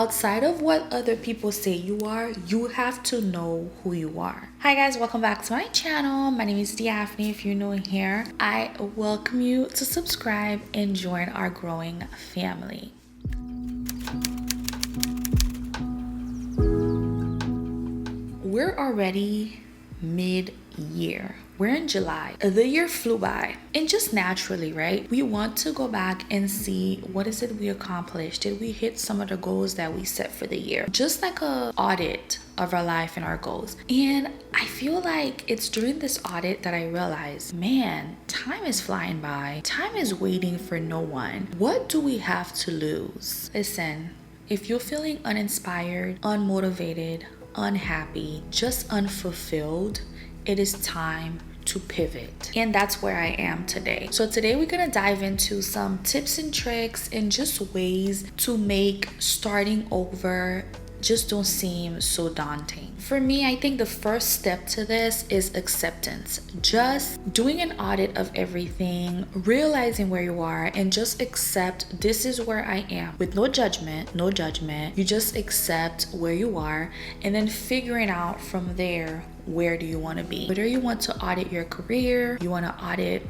Outside of what other people say you are, you have to know who you are. Hi guys, welcome back to my channel. My name is Daphne. If you're new here, I welcome you to subscribe and join our growing family. We're already mid-year. We're in July. The year flew by, and just naturally, right? We want to go back and see what is it we accomplished. Did we hit some of the goals that we set for the year? Just like a audit of our life and our goals. And I feel like it's during this audit that I realized, man, time is flying by. Time is waiting for no one. What do we have to lose? Listen, if you're feeling uninspired, unmotivated, unhappy, just unfulfilled, it is time to pivot. And that's where I am today. So today we're gonna dive into some tips and tricks and just ways to make starting over just don't seem so daunting. For me, I think the first step to this is acceptance. Just doing an audit of everything, realizing where you are, and just accept this is where I am with no judgment. You just accept where you are and then figuring out from there, where do you want to be? Whether you want to audit your career, you want to audit,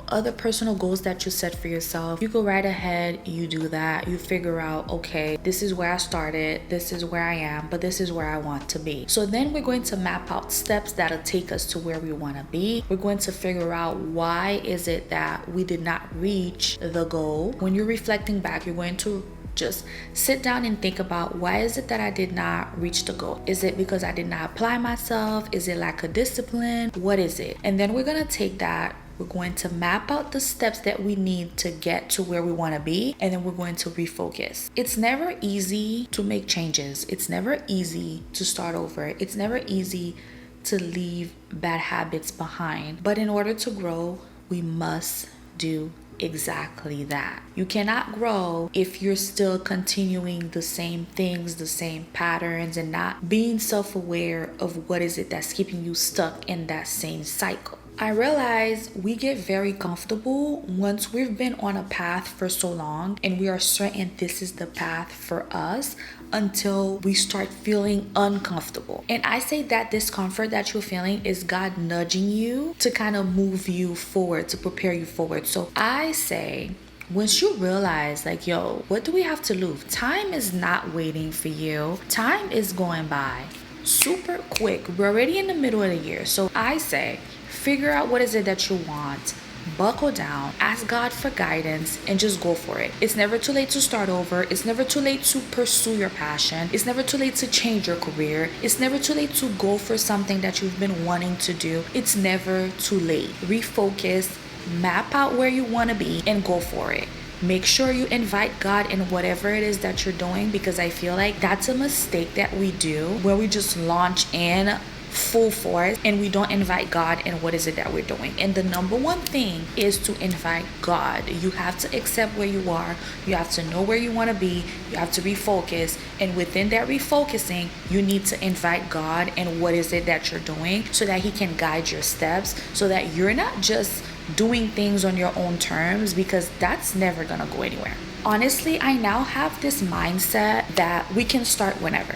other personal goals that you set for yourself, you go right ahead, you do that. You figure out, okay, this is where I started, this is where I am, but this is where I want to be. So then we're going to map out steps that'll take us to where we want to be. We're going to figure out why is it that we did not reach the goal. When you're reflecting back, you're going to just sit down and think about, why is it that I did not reach the goal? Is it because I did not apply myself? Is it lack of discipline? What is it? And then we're going to take that. We're going to map out the steps that we need to get to where we want to be, and then we're going to refocus. It's never easy to make changes. It's never easy to start over. It's never easy to leave bad habits behind. But in order to grow, we must do exactly that. You cannot grow if you're still continuing the same things, the same patterns, and not being self-aware of what is it that's keeping you stuck in that same cycle. I realize we get very comfortable once we've been on a path for so long and we are certain this is the path for us, until we start feeling uncomfortable. And I say that discomfort that you're feeling is God nudging you to kind of move you forward, to prepare you forward. So I say, once you realize like, what do we have to lose? Time is not waiting for you. Time is going by super quick. We're already in the middle of the year. So I say, figure out what is it that you want. Buckle down, ask God for guidance, and just go for it. It's never too late to start over. It's never too late to pursue your passion. It's never too late to change your career. It's never too late to go for something that you've been wanting to do. It's never too late. Refocus, map out where you want to be, and go for it. Make sure you invite God in whatever it is that you're doing, because I feel like that's a mistake that we do, where we just launch in full force and we don't invite God in what is it that we're doing. And the number one thing is to invite God. You have to accept where you are. You have to know where you want to be. You have to refocus, and within that refocusing, you need to invite God in what is it that you're doing, so that He can guide your steps, so that you're not just doing things on your own terms, because that's never gonna go anywhere. Honestly, I now have this mindset that we can start whenever.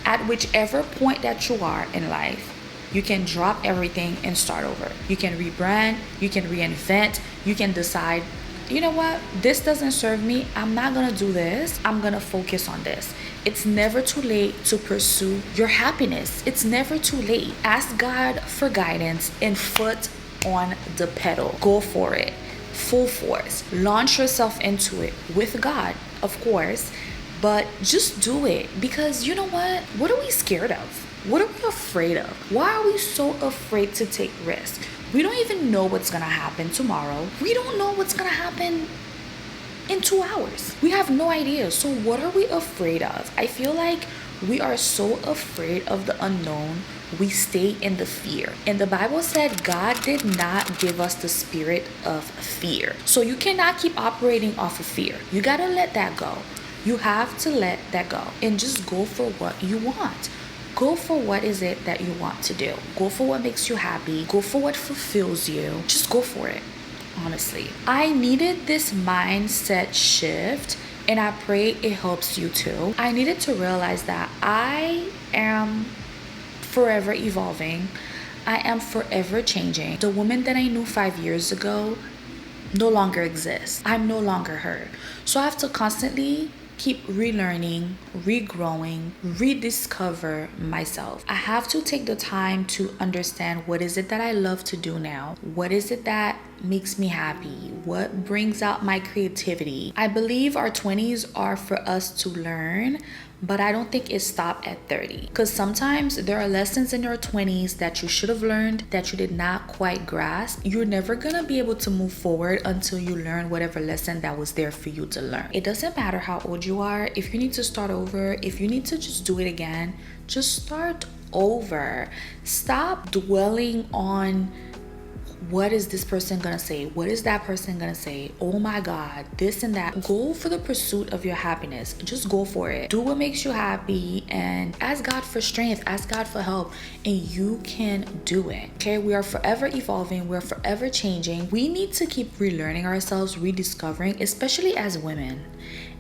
At whichever point that you are in life, you can drop everything and start over. You can rebrand, you can reinvent, you can decide, you know what, this doesn't serve me. I'm not gonna do this. I'm gonna focus on this. It's never too late to pursue your happiness. It's never too late. Ask God for guidance and foot on the pedal. Go for it. Full force. Launch yourself into it with God, of course. But just do it, because you know what are we scared of? What are we afraid of? Why are we so afraid to take risks? We don't even know what's gonna happen tomorrow. We don't know what's gonna happen in 2 hours. We have no idea. So what are we afraid of? I feel like we are so afraid of the unknown, we stay in the fear. And the Bible said God did not give us the spirit of fear. So you cannot keep operating off of fear. You gotta let that go. You have to let that go and just go for what you want. Go for what is it that you want to do. Go for what makes you happy. Go for what fulfills you. Just go for it, honestly. I needed this mindset shift And I pray it helps you too. I needed to realize that I am forever evolving. I am forever changing. The woman that I knew 5 years ago no longer exists. I'm no longer her. So I have to constantly keep relearning, regrowing, rediscover myself. I have to take the time to understand what is it that I love to do now? What is it that makes me happy? What brings out my creativity? I believe our 20s are for us to learn, but I don't think it stopped at 30. Because sometimes there are lessons in your 20s that you should have learned that you did not quite grasp. You're never gonna be able to move forward until you learn whatever lesson that was there for you to learn. It doesn't matter how old you are. If you need to start over, if you need to just do it again, just start over. Stop dwelling on what is this person gonna say? What is that person gonna say? Oh my God, this and that. Go for the pursuit of your happiness. Just go for it. Do what makes you happy and ask God for strength, ask God for help, and you can do it. Okay, we are forever evolving, we're forever changing. We need to keep relearning ourselves, rediscovering, especially as women.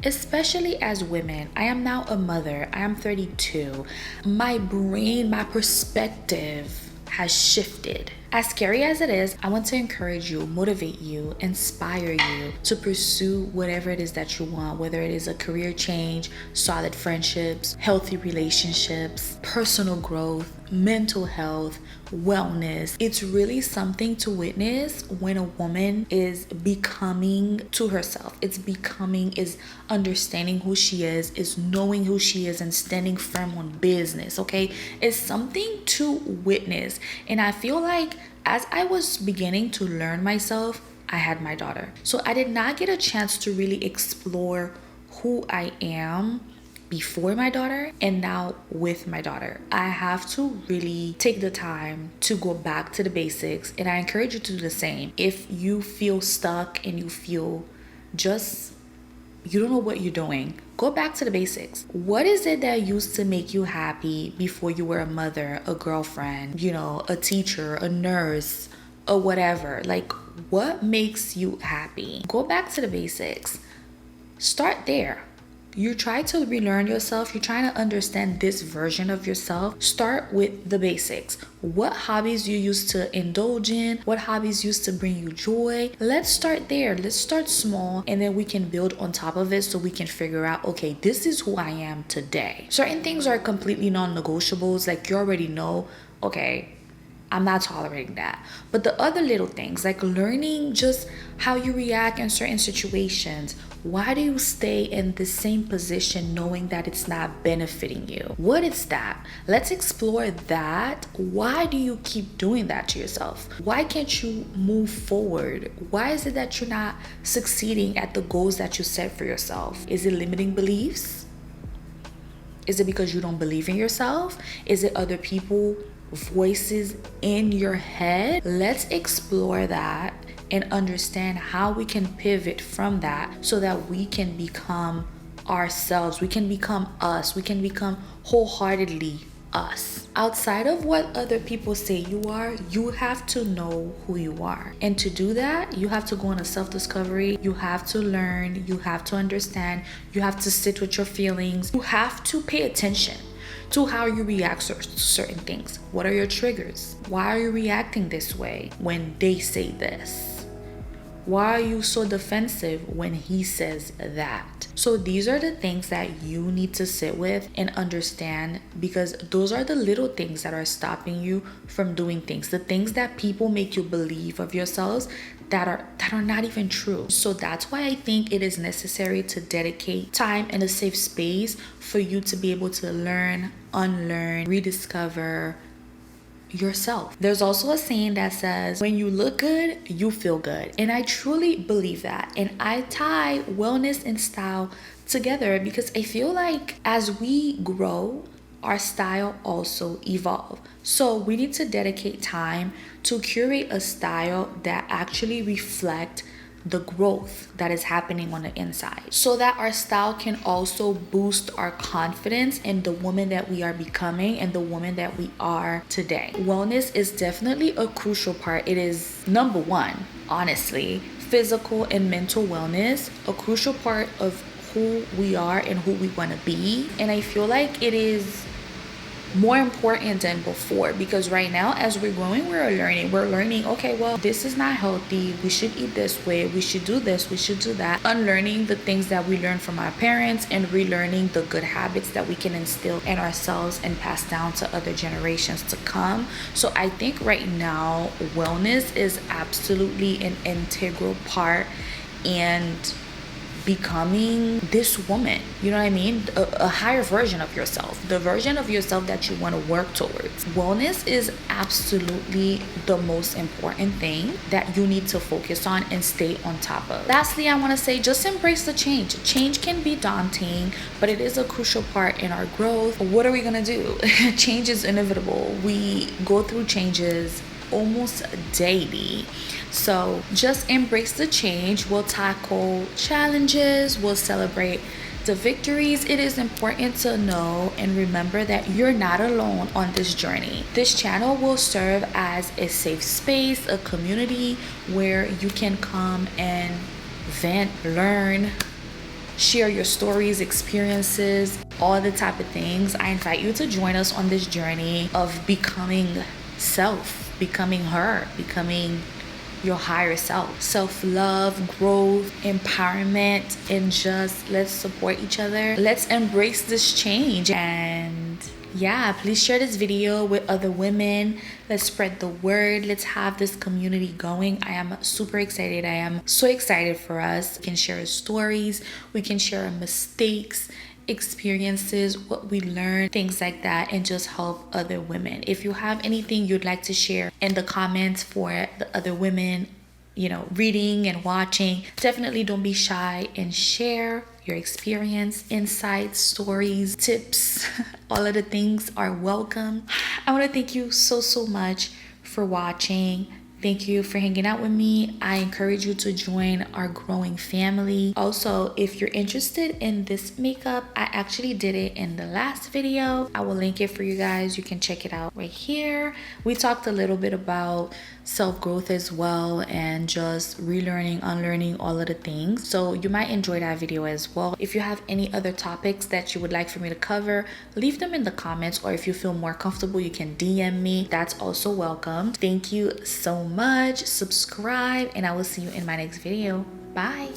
Especially as women. I am now a mother. I am 32. My brain, my perspective has shifted. As scary as it is, I want to encourage you, motivate you, inspire you to pursue whatever it is that you want, whether it is a career change, solid friendships, healthy relationships, personal growth, mental health, wellness. It's really something to witness when a woman is becoming to herself. Is understanding who she is knowing who she is and standing firm on business, okay? It's something to witness. And I feel like as I was beginning to learn myself, I had my daughter. So I did not get a chance to really explore who I am before my daughter and now with my daughter. I have to really take the time to go back to the basics, and I encourage you to do the same. If you feel stuck and you feel you don't know what you're doing, go back to the basics. What is it that used to make you happy before you were a mother, a girlfriend, a teacher, a nurse, or whatever? Like, what makes you happy? Go back to the basics. Start there. You try to relearn yourself. You're trying to understand this version of yourself. Start with the basics. What hobbies you used to indulge in? What hobbies used to bring you joy? Let's start there. Let's start small, and then we can build on top of it so we can figure out, okay, this is who I am today. Certain things are completely non-negotiables. Like, you already know, okay, I'm not tolerating that. But the other little things, like learning just how you react in certain situations. Why do you stay in the same position knowing that it's not benefiting you? What is that? Let's explore that. Why do you keep doing that to yourself? Why can't you move forward? Why is it that you're not succeeding at the goals that you set for yourself? Is it limiting beliefs? Is it because you don't believe in yourself? Is it other people voices in your head? Let's explore that and understand how we can pivot from that so that we can become ourselves. We can become us. We can become wholeheartedly us. Outside of what other people say you are, you have to know who you are. And to do that, you have to go on a self-discovery. You have to learn. You have to understand. You have to sit with your feelings. You have to pay attention to how you react to certain things. What are your triggers? Why are you reacting this way when they say this? Why are you so defensive when he says that? So these are the things that you need to sit with and understand, because those are the little things that are stopping you from doing things. The things that people make you believe of yourselves that are not even true. So that's why I think it is necessary to dedicate time and a safe space for you to be able to learn, unlearn, rediscover yourself. There's also a saying that says, when you look good, you feel good. And I truly believe that. And I tie wellness and style together because I feel like as we grow, our style also evolve. So we need to dedicate time to curate a style that actually reflect the growth that is happening on the inside, so that our style can also boost our confidence in the woman that we are becoming and the woman that we are today. Wellness is definitely a crucial part. It is number one, honestly. Physical and mental wellness, a crucial part of who we are and who we want to be. And I feel like it is more important than before, because right now as we're growing, we're learning, okay, well, this is not healthy, we should eat this way, we should do this, we should do that. Unlearning the things that we learned from our parents and relearning the good habits that we can instill in ourselves and pass down to other generations to come. So I think right now wellness is absolutely an integral part and becoming this woman, you know what I mean, a higher version of yourself, the version of yourself that you want to work towards. Wellness is absolutely the most important thing that you need to focus on and stay on top of. Lastly, I want to say, just embrace the change. Change can be daunting, but it is a crucial part in our growth. What are we gonna do? Change is inevitable. We go through changes almost daily. So just embrace the change. We'll tackle challenges, we'll celebrate the victories. It is important to know and remember that you're not alone on this journey. This channel will serve as a safe space, a community where you can come and vent, learn, share your stories, experiences, all the type of things. I invite you to join us on this journey of becoming self, becoming her, becoming your higher self. Self-love, growth, empowerment, and just let's support each other. Let's embrace this change. And yeah, please share this video with other women. Let's spread the word. Let's have this community going. I am super excited. I am so excited for us. We can share stories, we can share our mistakes, experiences, what we learned, things like that, and just help other women. If you have anything you'd like to share in the comments for the other women, you know, reading and watching, definitely don't be shy and share your experience, insights, stories, tips. All of the things are welcome. I want to thank you so much for watching. Thank you for hanging out with me. I encourage you to join our growing family. Also, if you're interested in this makeup, I actually did it in the last video. I will link it for you guys. You can check it out right here. We talked a little bit about self-growth as well, and just relearning, unlearning, all of the things. So you might enjoy that video as well. If you have any other topics that you would like for me to cover, leave them in the comments, or if you feel more comfortable, you can DM me. That's also welcome. Thank you so much. Subscribe, and I will see you in my next video. Bye.